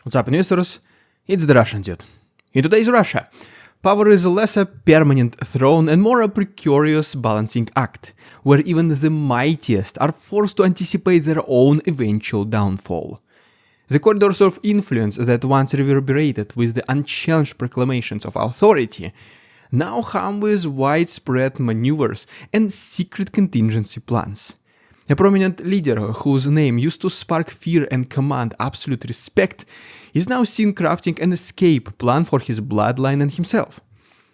What's up, investors? It's the Russian dude. In today's Russia, power is less a permanent throne and more a precarious balancing act, where even the mightiest are forced to anticipate their own eventual downfall. The corridors of influence that once reverberated with the unchallenged proclamations of authority now hum with widespread maneuvers and secret contingency plans. A prominent leader whose name used to spark fear and command absolute respect is now seen crafting an escape plan for his bloodline and himself.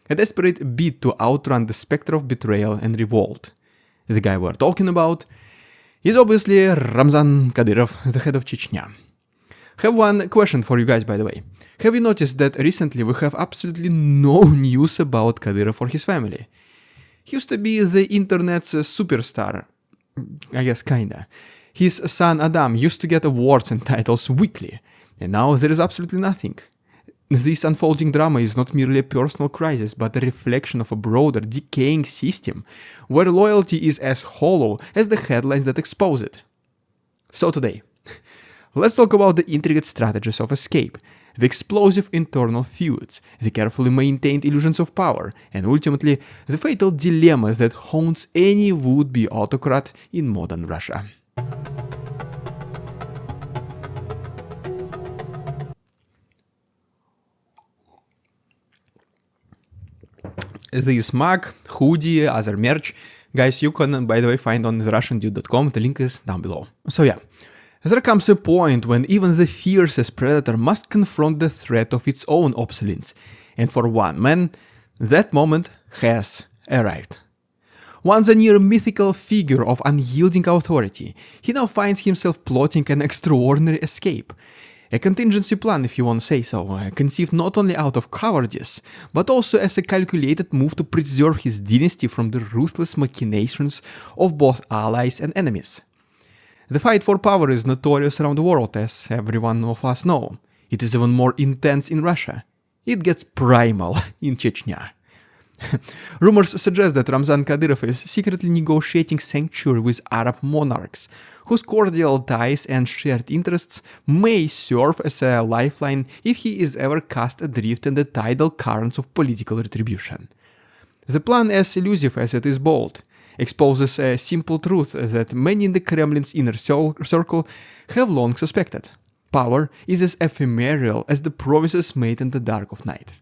A desperate bid to outrun the specter of betrayal and revolt. The guy we're talking about is obviously Ramzan Kadyrov, the head of Chechnya. Have one question for you guys, by the way. Have you noticed that recently we have absolutely no news about Kadyrov or his family? He used to be the internet's superstar. I guess kinda. His son Adam used to get awards and titles weekly, and now there is absolutely nothing. This unfolding drama is not merely a personal crisis, but a reflection of a broader, decaying system, where loyalty is as hollow as the headlines that expose it. So today, let's talk about the intricate strategies of escape, the explosive internal feuds, the carefully maintained illusions of power, and ultimately, the fatal dilemma that haunts any would-be autocrat in modern Russia. This mug, hoodie, other merch, guys, you can, by the way, find on therussiandude.com, the link is down below. So yeah. There comes a point when even the fiercest predator must confront the threat of its own obsolescence, and for one man, that moment has arrived. Once a near mythical figure of unyielding authority, he now finds himself plotting an extraordinary escape. A contingency plan, if you want to say so, conceived not only out of cowardice, but also as a calculated move to preserve his dynasty from the ruthless machinations of both allies and enemies. The fight for power is notorious around the world, as every one of us know. It is even more intense in Russia. It gets primal in Chechnya. Rumors suggest that Ramzan Kadyrov is secretly negotiating sanctuary with Arab monarchs, whose cordial ties and shared interests may serve as a lifeline if he is ever cast adrift in the tidal currents of political retribution. The plan, as elusive as it is bold, exposes a simple truth that many in the Kremlin's inner circle have long suspected. Power is as ephemeral as the promises made in the dark of night.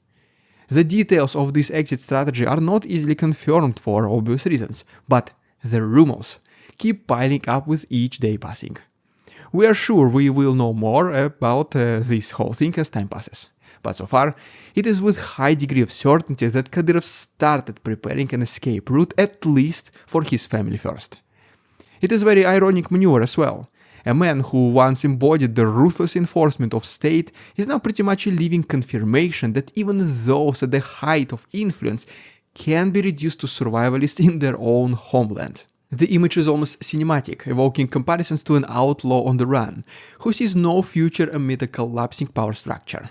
The details of this exit strategy are not easily confirmed for obvious reasons, but the rumors keep piling up with each day passing. We are sure we will know more about this whole thing as time passes. But so far, it is with high degree of certainty that Kadyrov started preparing an escape route, at least for his family first. It is a very ironic maneuver as well. A man who once embodied the ruthless enforcement of state is now pretty much a living confirmation that even those at the height of influence can be reduced to survivalists in their own homeland. The image is almost cinematic, evoking comparisons to an outlaw on the run, who sees no future amid a collapsing power structure.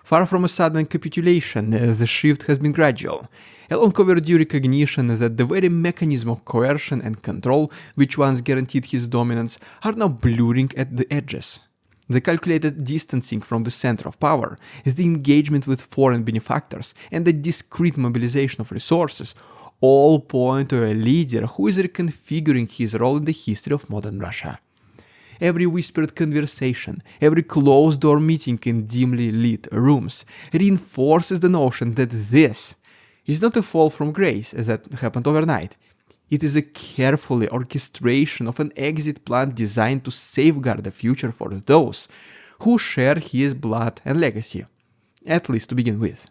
Far from a sudden capitulation, the shift has been gradual, a long overdue recognition that the very mechanism of coercion and control which once guaranteed his dominance are now blurring at the edges. The calculated distancing from the center of power, the engagement with foreign benefactors, and the discreet mobilization of resources all point to a leader who is reconfiguring his role in the history of modern Russia. Every whispered conversation, every closed-door meeting in dimly lit rooms reinforces the notion that this is not a fall from grace that happened overnight. It is a carefully orchestration of an exit plan designed to safeguard the future for those who share his blood and legacy, at least to begin with.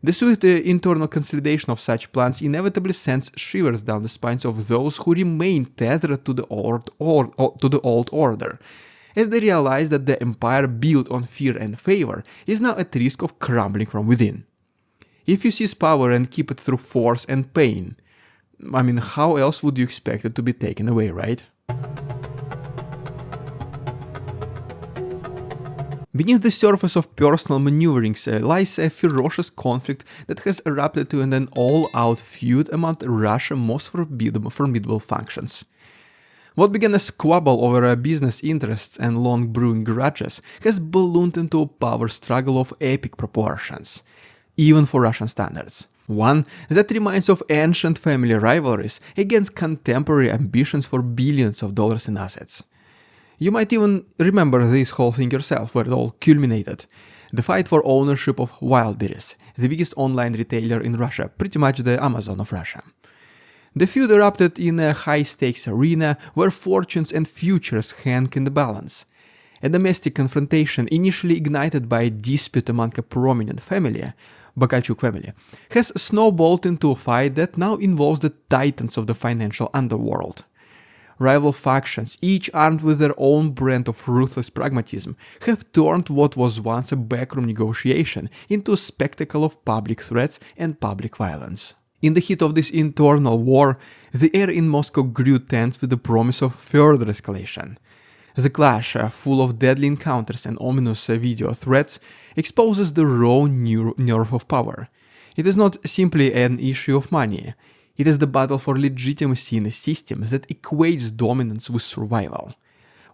The swift internal consolidation of such plans inevitably sends shivers down the spines of those who remain tethered to the old order, as they realize that the empire built on fear and favor is now at risk of crumbling from within. If you seize power and keep it through force and pain, how else would you expect it to be taken away, right? Beneath the surface of personal maneuverings lies a ferocious conflict that has erupted into an all-out feud among Russia's most formidable functions. What began a squabble over business interests and long brewing grudges has ballooned into a power struggle of epic proportions, even for Russian standards. One that reminds of ancient family rivalries against contemporary ambitions for billions of dollars in assets. You might even remember this whole thing yourself, where it all culminated. The fight for ownership of Wildberries, the biggest online retailer in Russia, pretty much the Amazon of Russia. The feud erupted in a high-stakes arena where fortunes and futures hang in the balance. A domestic confrontation initially ignited by a dispute among a prominent family, Bakalchuk family, has snowballed into a fight that now involves the titans of the financial underworld. Rival factions, each armed with their own brand of ruthless pragmatism, have turned what was once a backroom negotiation into a spectacle of public threats and public violence. In the heat of this internal war, the air in Moscow grew tense with the promise of further escalation. The clash, full of deadly encounters and ominous video threats, exposes the raw nerve of power. It is not simply an issue of money. It is the battle for legitimacy in a system that equates dominance with survival.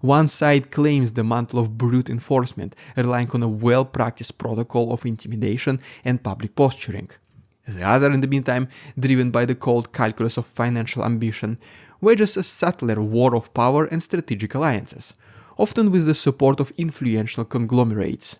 One side claims the mantle of brute enforcement, relying on a well-practiced protocol of intimidation and public posturing. The other, in the meantime, driven by the cold calculus of financial ambition, wages a subtler war of power and strategic alliances, often with the support of influential conglomerates.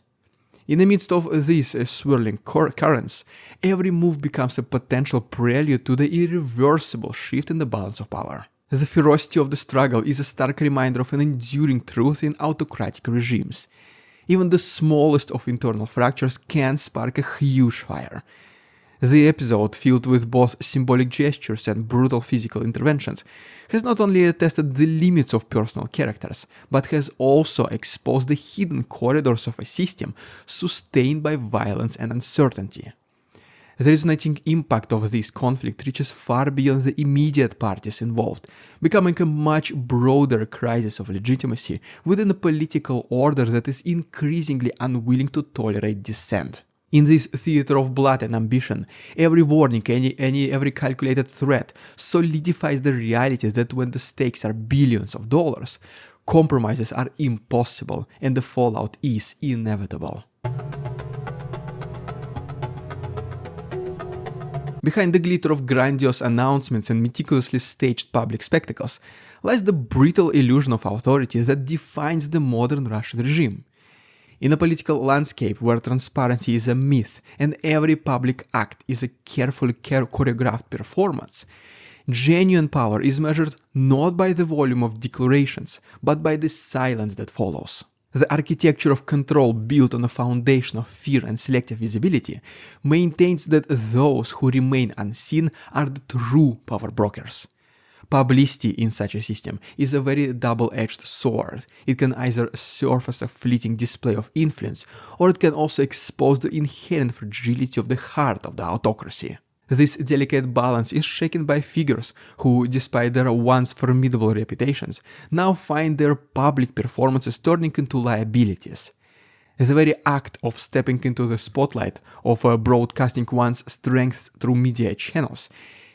In the midst of these swirling currents, every move becomes a potential prelude to the irreversible shift in the balance of power. The ferocity of the struggle is a stark reminder of an enduring truth in autocratic regimes. Even the smallest of internal fractures can spark a huge fire. The episode, filled with both symbolic gestures and brutal physical interventions, has not only tested the limits of personal characters, but has also exposed the hidden corridors of a system sustained by violence and uncertainty. The resonating impact of this conflict reaches far beyond the immediate parties involved, becoming a much broader crisis of legitimacy within a political order that is increasingly unwilling to tolerate dissent. In this theater of blood and ambition, every warning, every calculated threat solidifies the reality that when the stakes are billions of dollars, compromises are impossible and the fallout is inevitable. Behind the glitter of grandiose announcements and meticulously staged public spectacles lies the brittle illusion of authority that defines the modern Russian regime. In a political landscape where transparency is a myth and every public act is a carefully choreographed performance, genuine power is measured not by the volume of declarations, but by the silence that follows. The architecture of control built on a foundation of fear and selective visibility maintains that those who remain unseen are the true power brokers. Publicity in such a system is a very double-edged sword. It can either serve as a fleeting display of influence, or it can also expose the inherent fragility of the heart of the autocracy. This delicate balance is shaken by figures who, despite their once formidable reputations, now find their public performances turning into liabilities. The very act of stepping into the spotlight, of broadcasting one's strength through media channels,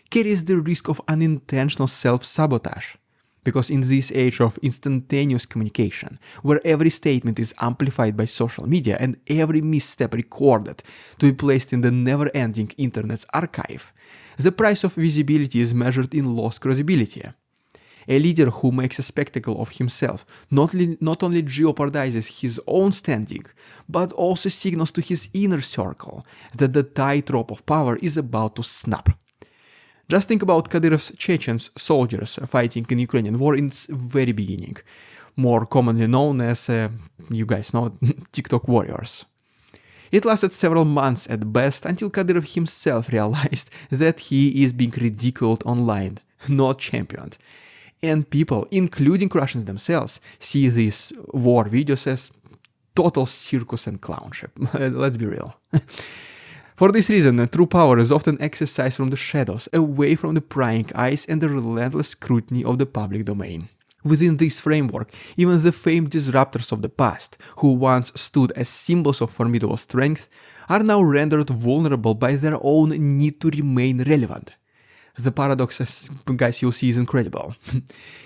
carries the risk of unintentional self-sabotage. Because in this age of instantaneous communication, where every statement is amplified by social media and every misstep recorded to be placed in the never-ending internet's archive, the price of visibility is measured in lost credibility. A leader who makes a spectacle of himself not only jeopardizes his own standing, but also signals to his inner circle that the tightrope of power is about to snap. Just think about Kadyrov's Chechen soldiers fighting in Ukrainian war in its very beginning, more commonly known as, you guys know, TikTok warriors. It lasted several months at best until Kadyrov himself realized that he is being ridiculed online, not championed. And people, including Russians themselves, see these war videos as total circus and clownship. Let's be real. For this reason, true power is often exercised from the shadows, away from the prying eyes and the relentless scrutiny of the public domain. Within this framework, even the famed disruptors of the past, who once stood as symbols of formidable strength, are now rendered vulnerable by their own need to remain relevant. The paradox, guys, you'll see, is incredible.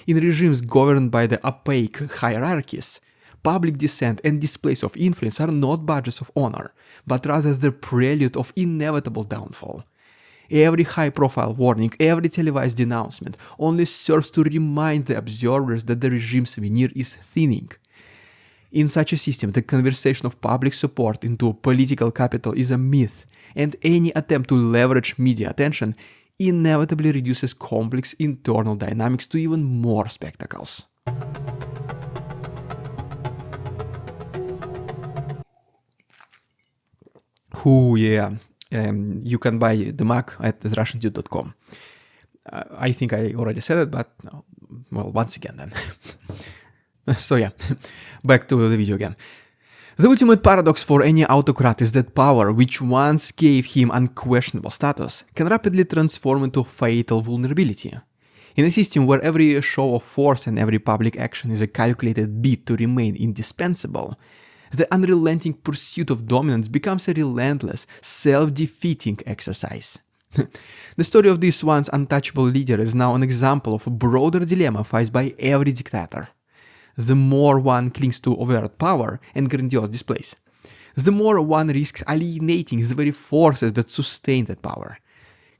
In regimes governed by the opaque hierarchies, public dissent and displays of influence are not badges of honor, but rather the prelude of inevitable downfall. Every high-profile warning, every televised denouncement only serves to remind the observers that the regime's veneer is thinning. In such a system, the conversion of public support into political capital is a myth, and any attempt to leverage media attention inevitably reduces complex internal dynamics to even more spectacles. You can buy the mug at russiandude.com. I think I already said it, but well, once again then. So yeah, back to the video again. The ultimate paradox for any autocrat is that power, which once gave him unquestionable status, can rapidly transform into fatal vulnerability. In a system where every show of force and every public action is a calculated bid to remain indispensable, the unrelenting pursuit of dominance becomes a relentless, self-defeating exercise. The story of this once untouchable leader is now an example of a broader dilemma faced by every dictator. The more one clings to overt power and grandiose displays, the more one risks alienating the very forces that sustain that power.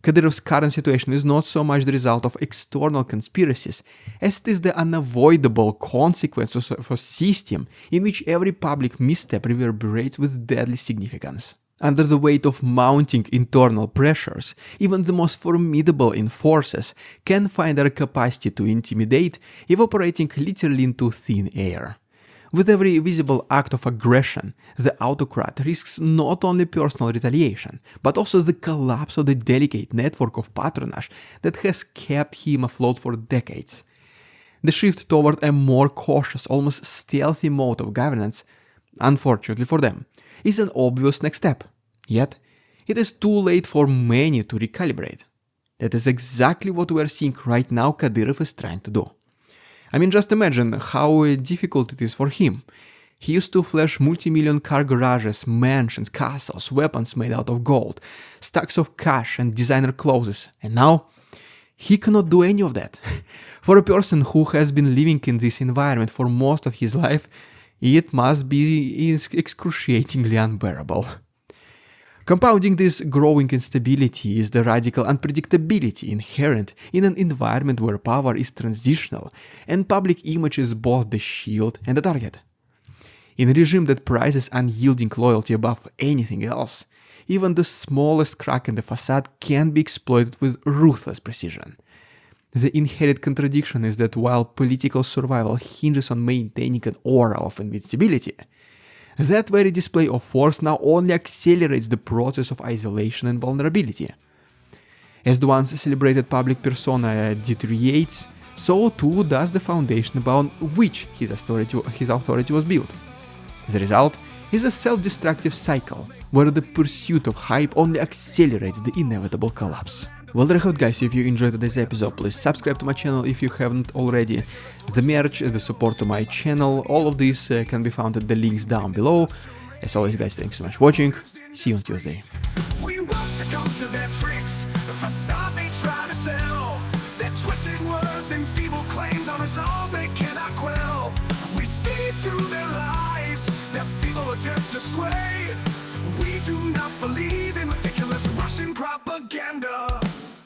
Kadyrov's current situation is not so much the result of external conspiracies as it is the unavoidable consequence of a system in which every public misstep reverberates with deadly significance. Under the weight of mounting internal pressures, even the most formidable enforcers can find their capacity to intimidate evaporating literally into thin air. With every visible act of aggression, the autocrat risks not only personal retaliation, but also the collapse of the delicate network of patronage that has kept him afloat for decades. The shift toward a more cautious, almost stealthy mode of governance, unfortunately for them, is an obvious next step. Yet, it is too late for many to recalibrate. That is exactly what we are seeing right now Kadyrov is trying to do. I mean, just imagine how difficult it is for him. He used to flash multi-million car garages, mansions, castles, weapons made out of gold, stacks of cash and designer clothes, and now he cannot do any of that. For a person who has been living in this environment for most of his life, it must be excruciatingly unbearable. Compounding this growing instability is the radical unpredictability inherent in an environment where power is transitional and public image is both the shield and the target. In a regime that prizes unyielding loyalty above anything else, even the smallest crack in the facade can be exploited with ruthless precision. The inherent contradiction is that while political survival hinges on maintaining an aura of invincibility, that very display of force now only accelerates the process of isolation and vulnerability. As the once celebrated public persona deteriorates, so too does the foundation upon which his authority was built. The result is a self-destructive cycle, where the pursuit of hype only accelerates the inevitable collapse. Well, there you have it, guys. If you enjoyed today's episode, please subscribe to my channel if you haven't already. The merch, the support to my channel, all of this can be found at the links down below. As always, guys, thanks so much for watching. See you on Tuesday. We want to come to their tricks, the facade they try to sell. Their twisted words and feeble claims on us all they cannot quell. We see through their lies, their feeble attempts to sway. We do not believe in ridiculous Russian propaganda.